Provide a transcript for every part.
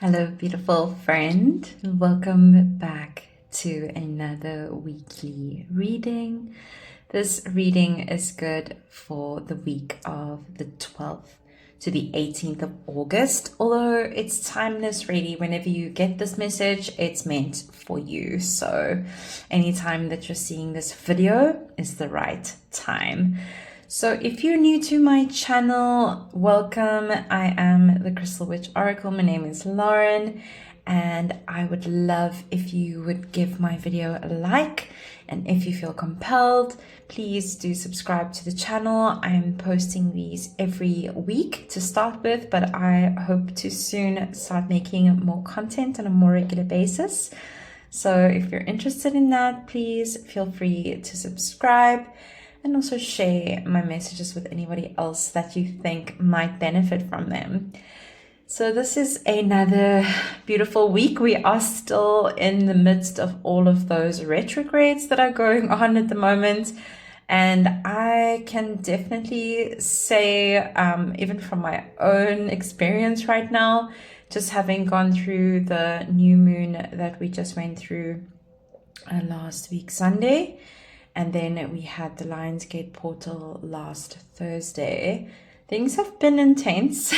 Hello, beautiful friend. Welcome back to another weekly reading. This reading is good for the week of the 12th to the 18th of August. Although it's timeless, really. Whenever you get this message, it's meant for you. So anytime that you're seeing this video is the right time. So if you're new to my channel, welcome. I am the Crystal Witch Oracle. My name is Lauren, and I would love if you would give my video a like, and if you feel compelled, please do subscribe to the channel. I'm posting these every week to start with, but I hope to soon start making more content on a more regular basis. So if you're interested in that, please feel free to subscribe. And also share my messages with anybody else that you think might benefit from them. So this is another beautiful week. We are still in the midst of all of those retrogrades that are going on at the moment. And I can definitely say, even from my own experience right now, just having gone through the new moon that we just went through last week, Sunday, and then we had the Lionsgate portal last Thursday. Things have been intense.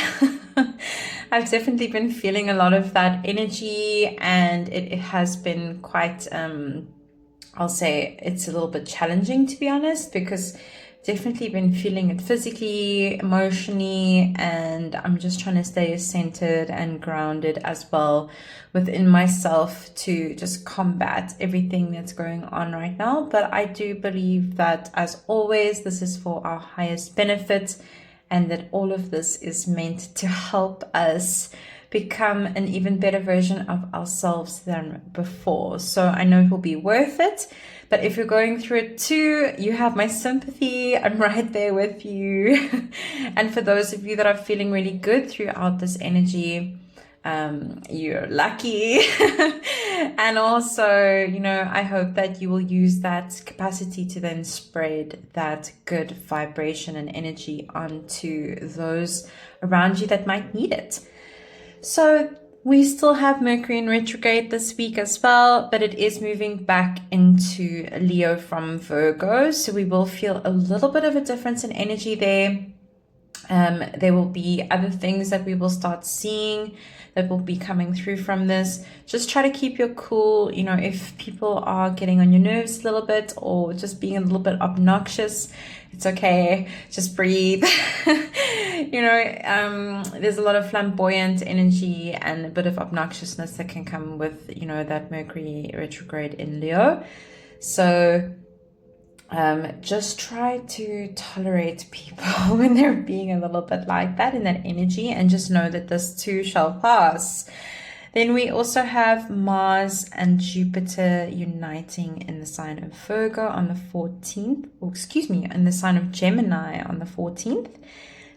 I've definitely been feeling a lot of that energy, and it has been quite, I'll say it's a little bit challenging, to be honest, because definitely been feeling it physically, emotionally, and I'm just trying to stay centered and grounded as well within myself to just combat everything that's going on right now. But I do believe that, as always, this is for our highest benefit, and that all of this is meant to help us become an even better version of ourselves than before. So I know it will be worth it. But if you're going through it too, you have my sympathy. I'm right there with you. And for those of you that are feeling really good throughout this energy, you're lucky. And also, I hope that you will use that capacity to then spread that good vibration and energy onto those around you that might need it. So we still have Mercury in retrograde this week as well, but it is moving back into Leo from Virgo. So we will feel a little bit of a difference in energy there. There will be other things that we will start seeing that will be coming through from this. Just try to keep your cool. If people are getting on your nerves a little bit or just being a little bit obnoxious, it's okay. Just breathe. There's a lot of flamboyant energy and a bit of obnoxiousness that can come with, that Mercury retrograde in Leo. So just try to tolerate people when they're being a little bit like that in that energy, and just know that this too shall pass. Then we also have Mars and Jupiter uniting in the sign of Virgo on the 14th, in the sign of Gemini on the 14th.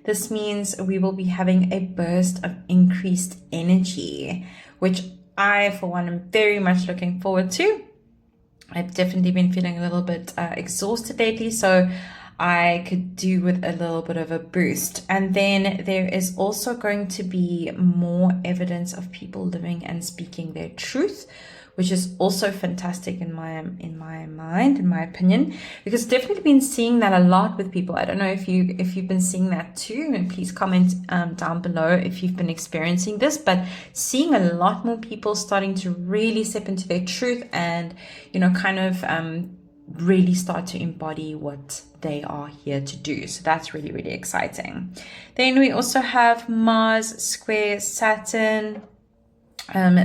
This means we will be having a burst of increased energy, which I, for one, am very much looking forward to. I've definitely been feeling a little bit exhausted lately, so I could do with a little bit of a boost. And then there is also going to be more evidence of people living and speaking their truth, which is also fantastic in my mind, in my opinion, because I've definitely been seeing that a lot with people. I don't know if you've been seeing that too, and please comment down below if you've been experiencing this, but seeing a lot more people starting to really step into their truth and really start to embody what they are here to do. So that's really, really exciting. Then we also have Mars square Saturn.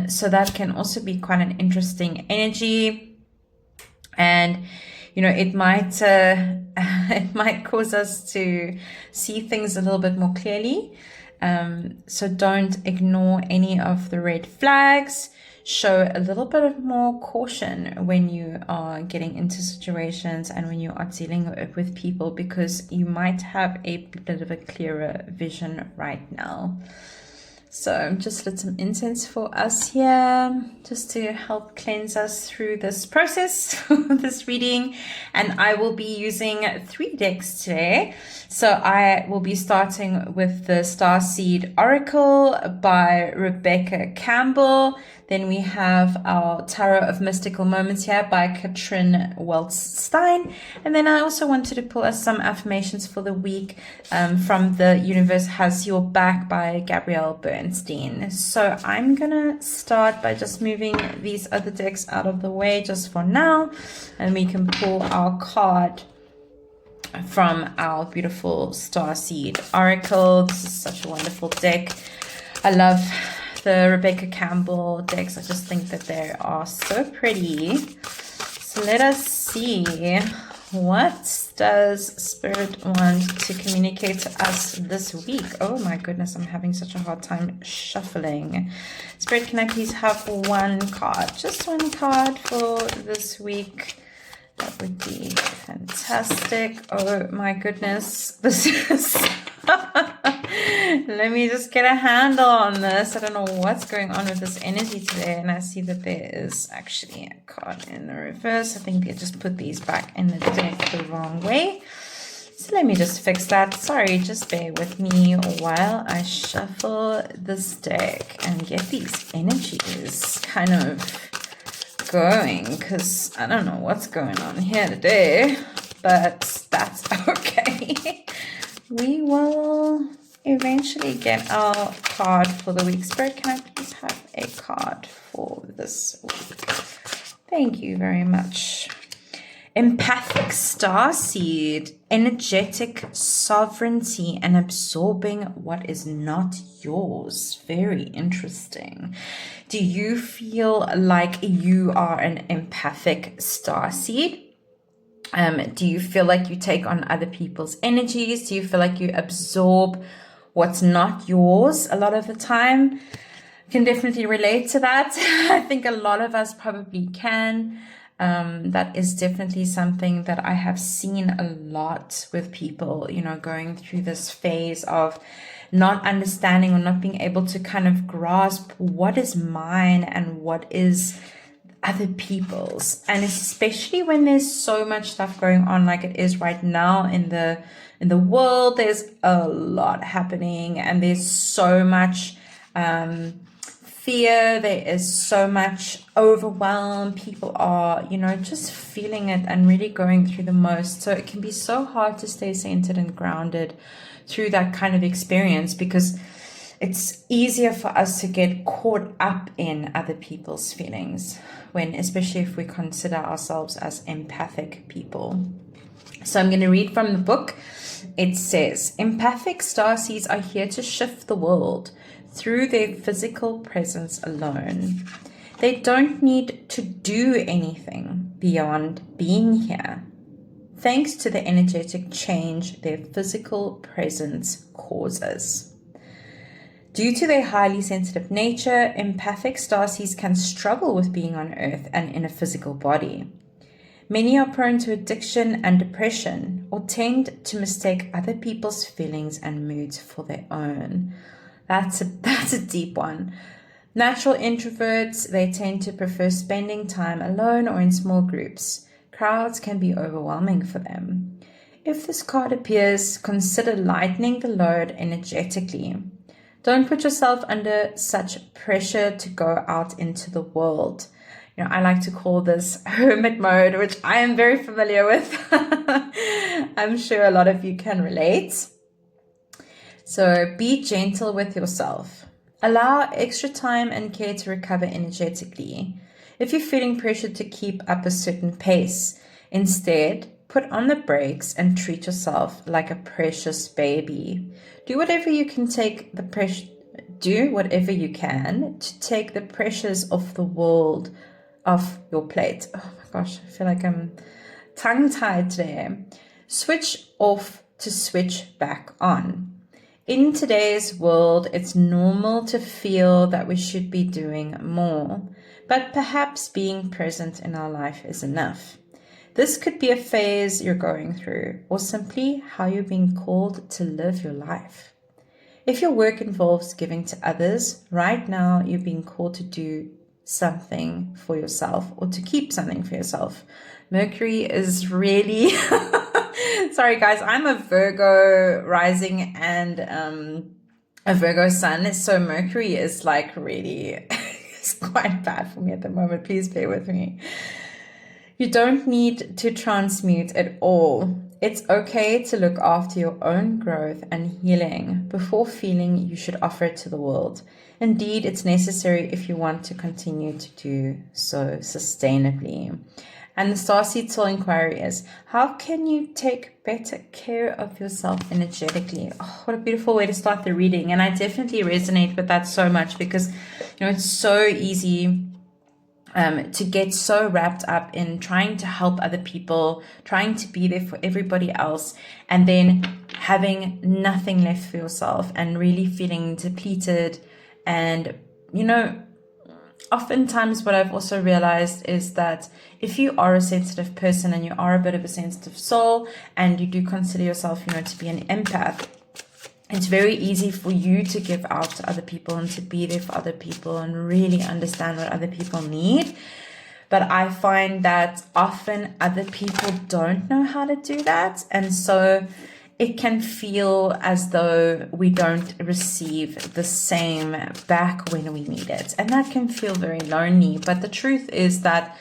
So that can also be quite an interesting energy, and it might it might cause us to see things a little bit more clearly. So don't ignore any of the red flags. Show a little bit of more caution when you are getting into situations and when you are dealing with people, because you might have a bit of a clearer vision right now. So just lit some incense for us here, just to help cleanse us through this process, this reading. And I will be using 3 decks today. So I will be starting with the Starseed Oracle by Rebecca Campbell. Then we have our Tarot of Mystical Moments here by Katrin Weltstein. And then I also wanted to pull us some affirmations for the week from The Universe Has Your Back by Gabrielle Bernstein. So I'm going to start by just moving these other decks out of the way just for now. And we can pull our card from our beautiful Starseed Oracle. This is such a wonderful deck. I love the Rebecca Campbell decks. I just think that they are so pretty. So let us see, what does Spirit want to communicate to us this week? Oh my goodness, I'm having such a hard time shuffling. Spirit, can I please have one card? Just one card for this week. That would be fantastic. Oh my goodness, this is... Let me just get a handle on this. I don't know what's going on with this energy today. And I see that there is actually a card in the reverse. I think I just put these back in the deck the wrong way. So let me just fix that. Sorry, just bear with me while I shuffle this deck and get these energies kind of going, because I don't know what's going on here today, but that's okay. We will eventually get our card for the week. Spirit, can I please have a card for this week? Thank you very much. Empathic starseed, energetic sovereignty and absorbing what is not yours. Very interesting. Do you feel like you are an empathic starseed? Do you feel like you take on other people's energies? Do you feel like you absorb what's not yours a lot of the time? I can definitely relate to that. I think a lot of us probably can. That is definitely something that I have seen a lot with people, you know, going through this phase of not understanding or not being able to kind of grasp what is mine and what is other people's. And especially when there's so much stuff going on like it is right now in the world. There's a lot happening and there's so much fear, there is so much overwhelm. People are, you know, just feeling it and really going through the most. So it can be so hard to stay centered and grounded through that kind of experience, because it's easier for us to get caught up in other people's feelings, when, especially if we consider ourselves as empathic people. So I'm going to read from the book. It says, empathic starseeds are here to shift the world through their physical presence alone. They don't need to do anything beyond being here, thanks to the energetic change their physical presence causes. Due to their highly sensitive nature, empathic starseeds can struggle with being on Earth and in a physical body. Many are prone to addiction and depression, or tend to mistake other people's feelings and moods for their own. That's a deep one. Natural introverts, they tend to prefer spending time alone or in small groups. Crowds can be overwhelming for them. If this card appears, consider lightening the load energetically. Don't put yourself under such pressure to go out into the world. You know, I like to call this hermit mode, which I am very familiar with. I'm sure a lot of you can relate. So be gentle with yourself. Allow extra time and care to recover energetically. If you're feeling pressured to keep up a certain pace, instead, put on the brakes and treat yourself like a precious baby. Do whatever you can to take the pressures of the world off your plate. Oh my gosh, I feel like I'm tongue-tied today. Switch off to switch back on. In today's world, it's normal to feel that we should be doing more, but perhaps being present in our life is enough. This could be a phase you're going through, or simply how you're being called to live your life. If your work involves giving to others, right now you're being called to do something for yourself or to keep something for yourself. Mercury is really sorry guys, I'm a Virgo rising and a Virgo sun, so Mercury is like really it's quite bad for me at the moment. Please bear with me. You don't need to transmute at all. It's okay to look after your own growth and healing before feeling you should offer it to the world. Indeed, it's necessary if you want to continue to do so sustainably. And the Starseed Soul Inquiry is, how can you take better care of yourself energetically? Oh, what a beautiful way to start the reading. And I definitely resonate with that so much because, it's so easy to get so wrapped up in trying to help other people, trying to be there for everybody else, and then having nothing left for yourself and really feeling depleted. And, oftentimes what I've also realized is that if you are a sensitive person and you are a bit of a sensitive soul and you do consider yourself, to be an empath, it's very easy for you to give out to other people and to be there for other people and really understand what other people need. But I find that often other people don't know how to do that. And so it can feel as though we don't receive the same back when we need it. And that can feel very lonely. But the truth is that,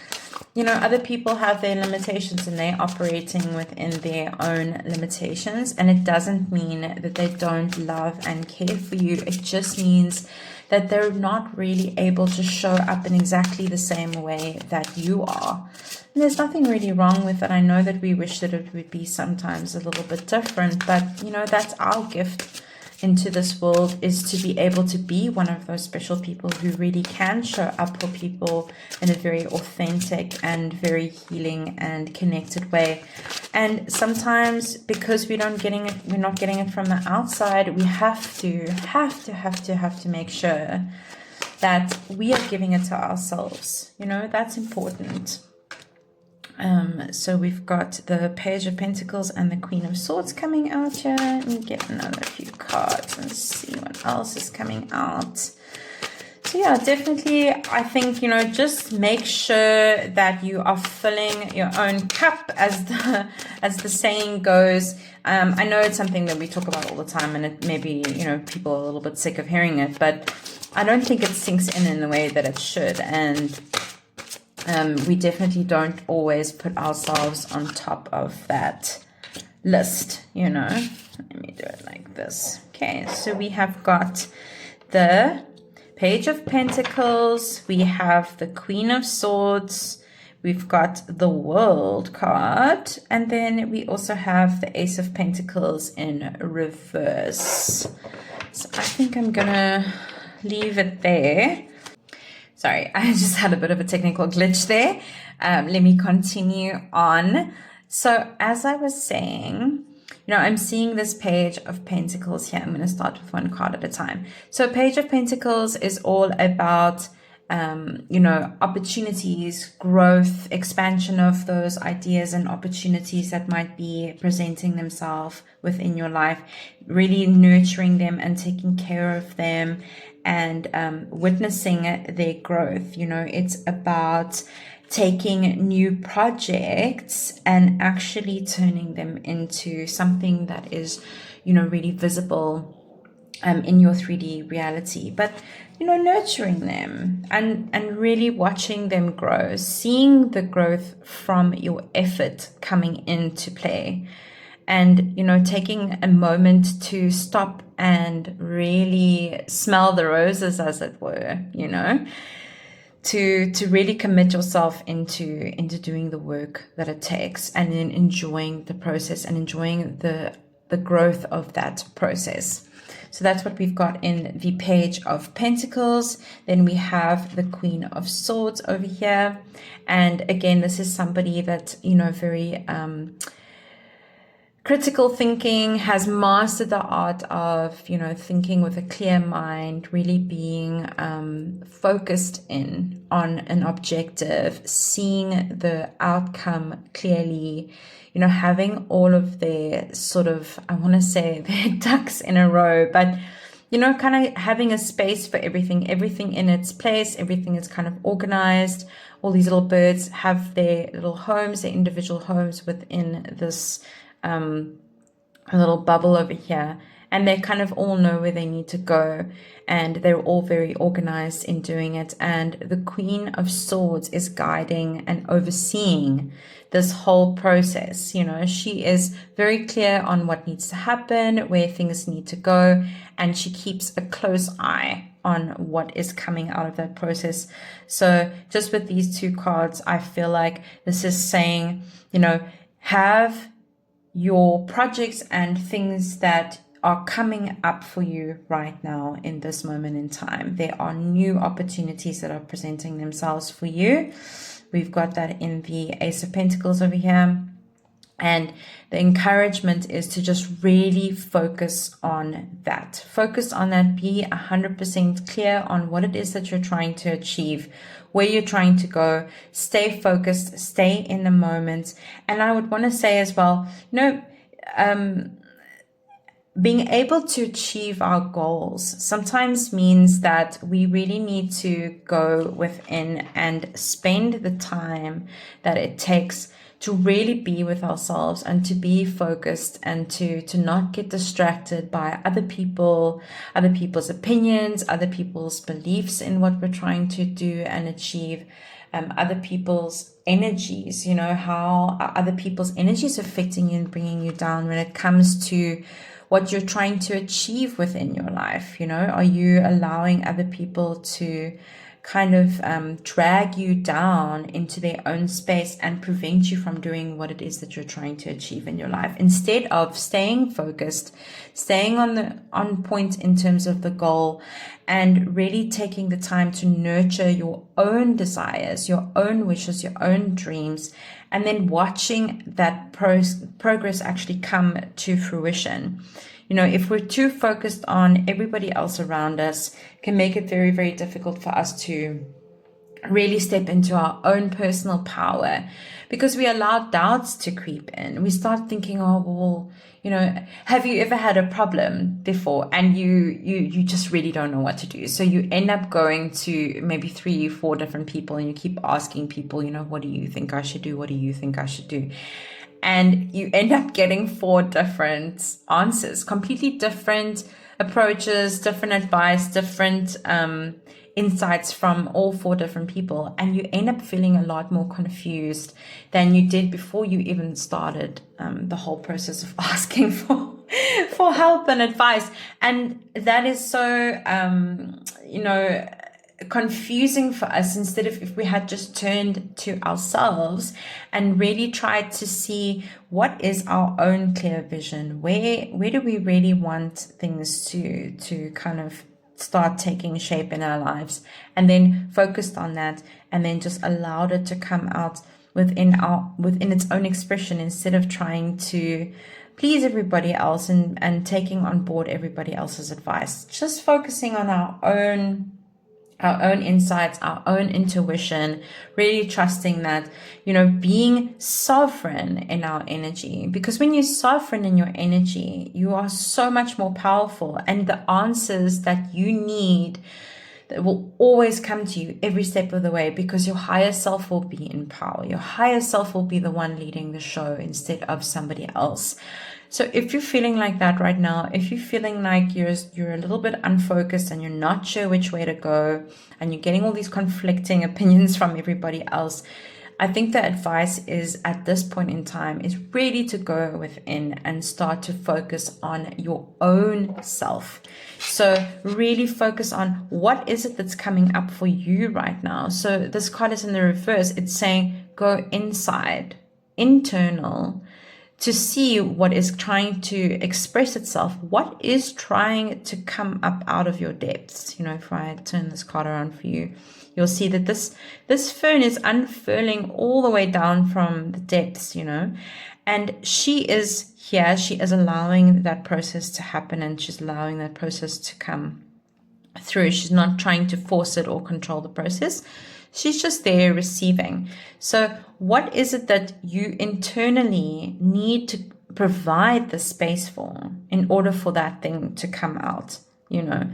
other people have their limitations and they're operating within their own limitations. And it doesn't mean that they don't love and care for you. It just means that they're not really able to show up in exactly the same way that you are. And there's nothing really wrong with it. I know that we wish that it would be sometimes a little bit different, but that's our gift into this world, is to be able to be one of those special people who really can show up for people in a very authentic and very healing and connected way. And sometimes because we're not getting it from the outside, we have to make sure that we are giving it to ourselves. That's important. So we've got the Page of Pentacles and the Queen of Swords coming out here. Let me get another few cards and see what else is coming out. So yeah, definitely, I think, just make sure that you are filling your own cup, as the saying goes. I know it's something that we talk about all the time, and it maybe, people are a little bit sick of hearing it, but I don't think it sinks in the way that it should. And we definitely don't always put ourselves on top of that list, Let me do it like this. Okay, so we have got the Page of Pentacles, we have the Queen of Swords, we've got the World card, and then we also have the Ace of Pentacles in reverse. So I think I'm gonna leave it there. Sorry, I just had a bit of a technical glitch there. Let me continue on. So as I was saying, I'm seeing this Page of Pentacles here. I'm going to start with one card at a time. So Page of Pentacles is all about, opportunities, growth, expansion of those ideas and opportunities that might be presenting themselves within your life, really nurturing them and taking care of them and witnessing their growth. It's about taking new projects and actually turning them into something that is, really visible in your 3D reality. But, nurturing them and really watching them grow, seeing the growth from your effort coming into play. And, taking a moment to stop and really smell the roses, as it were, to really commit yourself into doing the work that it takes, and then enjoying the process and enjoying the growth of that process. So that's what we've got in the Page of Pentacles. Then we have the Queen of Swords over here. And again, this is somebody that, very critical thinking, has mastered the art of, thinking with a clear mind, really being focused in on an objective, seeing the outcome clearly, having all of their sort of, I want to say their ducks in a row, but kind of having a space for everything in its place, everything is kind of organized. All these little birds have their little homes, their individual homes within this little bubble over here. And they kind of all know where they need to go, and they're all very organized in doing it. And the Queen of Swords is guiding and overseeing this whole process. She is very clear on what needs to happen, where things need to go, and she keeps a close eye on what is coming out of that process. So just with these two cards, I feel like this is saying, have your projects and things that are coming up for you right now in this moment in time. There are new opportunities that are presenting themselves for you. We've got that in the Ace of Pentacles over here. And the encouragement is to just really focus on that. Focus on that. Be 100% clear on what it is that you're trying to achieve, where you're trying to go. Stay focused, stay in the moment. And I would want to say as well, being able to achieve our goals sometimes means that we really need to go within and spend the time that it takes to really be with ourselves and to be focused and to not get distracted by other people's opinions, other people's beliefs in what we're trying to do and achieve, other people's energies, how other people's energies affecting you and bringing you down when it comes to what you're trying to achieve within your life. Are you allowing other people to kind of drag you down into their own space and prevent you from doing what it is that you're trying to achieve in your life, instead of staying focused, staying on point in terms of the goal, and really taking the time to nurture your own desires, your own wishes, your own dreams, and then watching that progress actually come to fruition. If we're too focused on everybody else around us, it can make it very, very difficult for us to really step into our own personal power, because we allow doubts to creep in. We start thinking, oh, well, have you ever had a problem before and you just really don't know what to do? So you end up going to maybe 3 or 4 different people, and you keep asking people, what do you think I should do? What do you think I should do? And you end up getting 4 different answers, completely different approaches, different advice, different insights from all 4 different people. And you end up feeling a lot more confused than you did before you even started the whole process of asking for help and advice. And that is so, confusing for us. Instead of, if we had just turned to ourselves and really tried to see what is our own clear vision, where do we really want things to kind of start taking shape in our lives, and then focused on that, and then just allowed it to come out within its own expression, instead of trying to please everybody else and taking on board everybody else's advice. Just focusing on our own insights, our own intuition, really trusting that, being sovereign in our energy. Because when you're sovereign in your energy, you are so much more powerful, and the answers that you need, that will always come to you every step of the way, because your higher self will be in power. Your higher self will be the one leading the show instead of somebody else. So if you're feeling like that right now, if you're feeling like you're a little bit unfocused and you're not sure which way to go, and you're getting all these conflicting opinions from everybody else, I think the advice is, at this point in time, is really to go within and start to focus on your own self. So really focus on what is it that's coming up for you right now. So this card is in the reverse. It's saying go inside, internal, to see what is trying to express itself, what is trying to come up out of your depths. If I turn this card around for you, you'll see that this fern is unfurling all the way down from the depths, and she is here, she is allowing that process to happen, and she's allowing that process to come through. She's not trying to force it or control the process. She's just there receiving. So what is it that you internally need to provide the space for in order for that thing to come out? you know.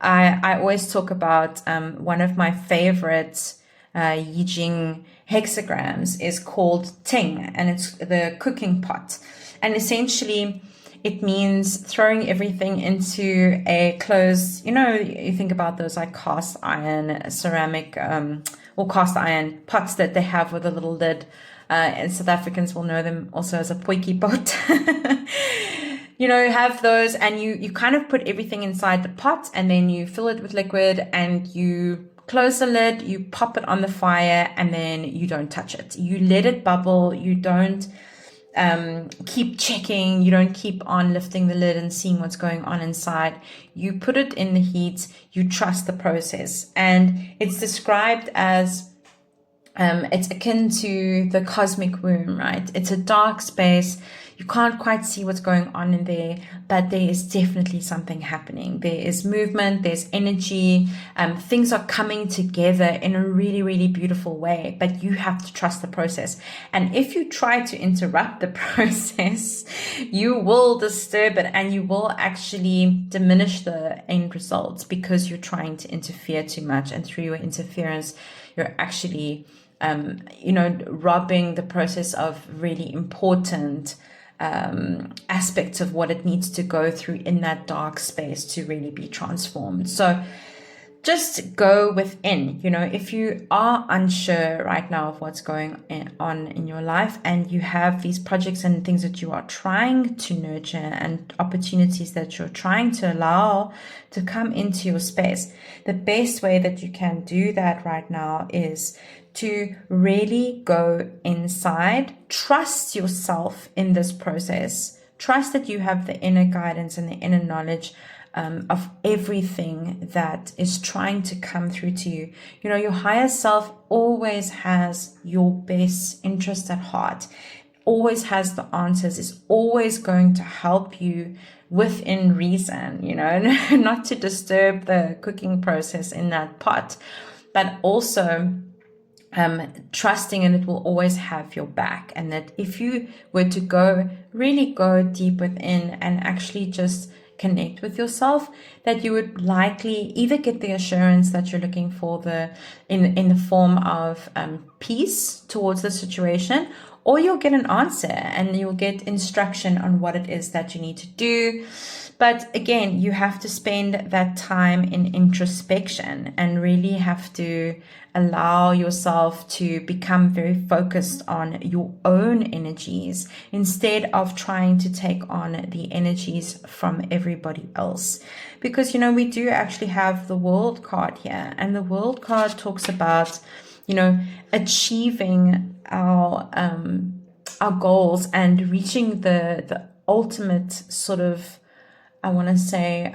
I always talk about one of my favorite I Ching hexagrams is called Ting, and it's the cooking pot. And essentially, it means throwing everything into a closed, you think about those like cast iron ceramic or cast iron pots that they have with a little lid. And South Africans will know them also as a potjie pot. Have those, and you kind of put everything inside the pot, and then you fill it with liquid, and you close the lid, you pop it on the fire, and then you don't touch it. You let it bubble. You don't keep checking. You don't keep on lifting the lid and seeing what's going on inside. You put it in the heat. You trust the process. And it's described as it's akin to the cosmic womb, right? It's a dark space. You can't quite see what's going on in there, but there is definitely something happening. There is movement, there's energy, things are coming together in a really, really beautiful way, but you have to trust the process. And if you try to interrupt the process, you will disturb it, and you will actually diminish the end results because you're trying to interfere too much. And through your interference, you're actually robbing the process of really important aspects of what it needs to go through in that dark space to really be transformed. So just go within. If you are unsure right now of what's going on in your life, and you have these projects and things that you are trying to nurture and opportunities that you're trying to allow to come into your space, the best way that you can do that right now is to really go inside, trust yourself in this process, trust that you have the inner guidance and the inner knowledge of everything that is trying to come through to you. Your higher self always has your best interest at heart, always has the answers, is always going to help you within reason, not to disturb the cooking process in that pot, but also trusting, and it will always have your back. And that if you were to really go deep within and actually just connect with yourself, that you would likely either get the assurance that you're looking for in the form of peace towards the situation, or you'll get an answer and you'll get instruction on what it is that you need to do. But again, you have to spend that time in introspection and really have to allow yourself to become very focused on your own energies instead of trying to take on the energies from everybody else. Because, we do actually have the World card here, and the World card talks about, achieving our goals and reaching the ultimate sort of, I want to say,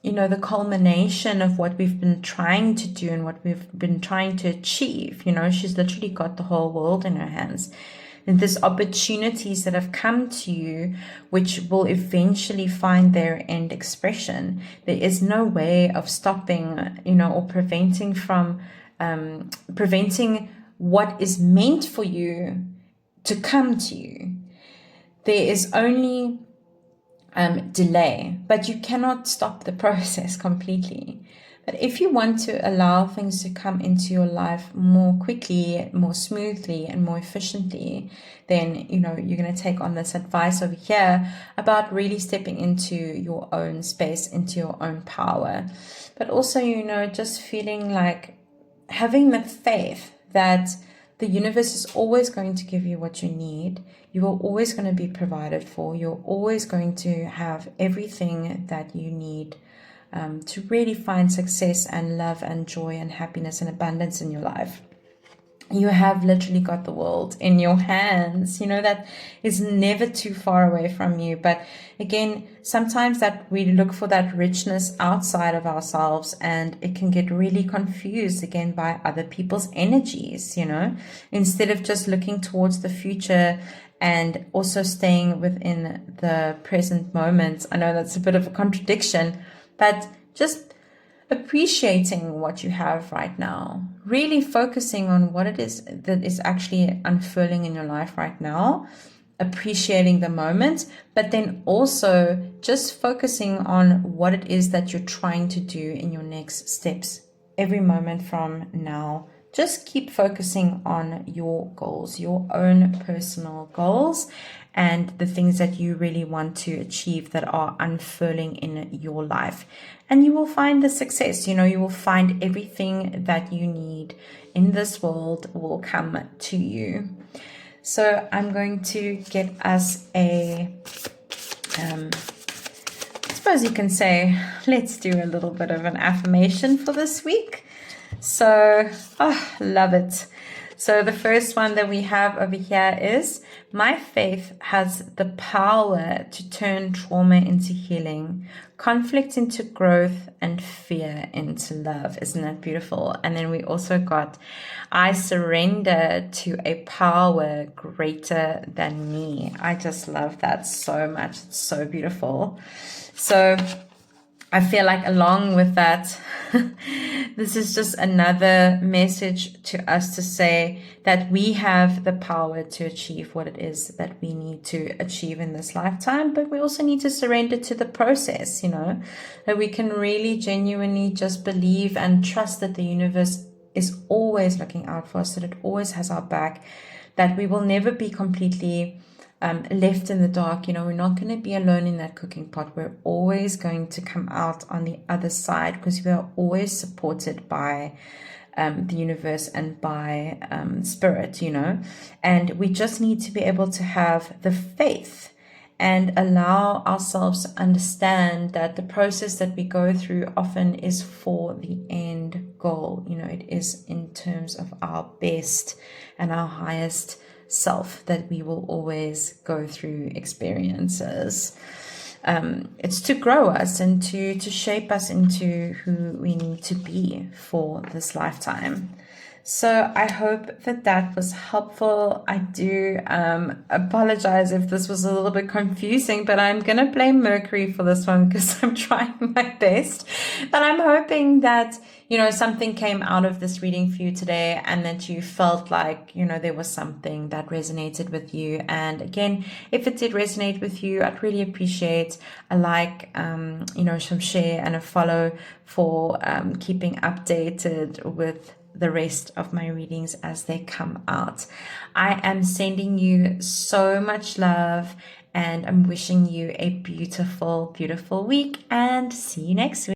the culmination of what we've been trying to do and what we've been trying to achieve. She's literally got the whole world in her hands. And there's opportunities that have come to you, which will eventually find their end expression. There is no way of stopping, or preventing what is meant for you to come to you. There is only delay, but you cannot stop the process completely. But if you want to allow things to come into your life more quickly, more smoothly, and more efficiently, then, you're going to take on this advice over here about really stepping into your own space, into your own power. But also, just feeling like having the faith that the universe is always going to give you what you need. You are always going to be provided for. You're always going to have everything that you need to really find success and love and joy and happiness and abundance in your life. You have literally got the world in your hands. That is never too far away from you. But again, sometimes that we look for that richness outside of ourselves, and it can get really confused again by other people's energies, instead of just looking towards the future and also staying within the present moment. I know that's a bit of a contradiction, but just appreciating what you have right now, really focusing on what it is that is actually unfurling in your life right now, appreciating the moment, but then also just focusing on what it is that you're trying to do in your next steps every moment from now. Just keep focusing on your goals, your own personal goals, and the things that you really want to achieve that are unfurling in your life. And you will find the success. You will find everything that you need in this world will come to you. So I'm going to get us I suppose you can say, let's do a little bit of an affirmation for this week. So, love it. So the first one that we have over here is, my faith has the power to turn trauma into healing, conflict into growth, and fear into love. Isn't that beautiful? And then we also got, I surrender to a power greater than me. I just love that so much. It's so beautiful. So I feel like along with that, this is just another message to us to say that we have the power to achieve what it is that we need to achieve in this lifetime, but we also need to surrender to the process, that we can really genuinely just believe and trust that the universe is always looking out for us, that it always has our back, that we will never be completely left in the dark. We're not going to be alone in that cooking pot. We're always going to come out on the other side because we are always supported by the universe and by spirit, and we just need to be able to have the faith and allow ourselves to understand that the process that we go through often is for the end goal. It is in terms of our best and our highest self that we will always go through experiences. It's to grow us and to shape us into who we need to be for this lifetime. So I hope that was helpful. I do apologize if this was a little bit confusing, but I'm going to blame Mercury for this one because I'm trying my best. But I'm hoping that, something came out of this reading for you today and that you felt like, there was something that resonated with you. And again, if it did resonate with you, I'd really appreciate a like, some share and a follow for keeping updated with the rest of my readings as they come out. I am sending you so much love and I'm wishing you a beautiful, beautiful week, and see you next week.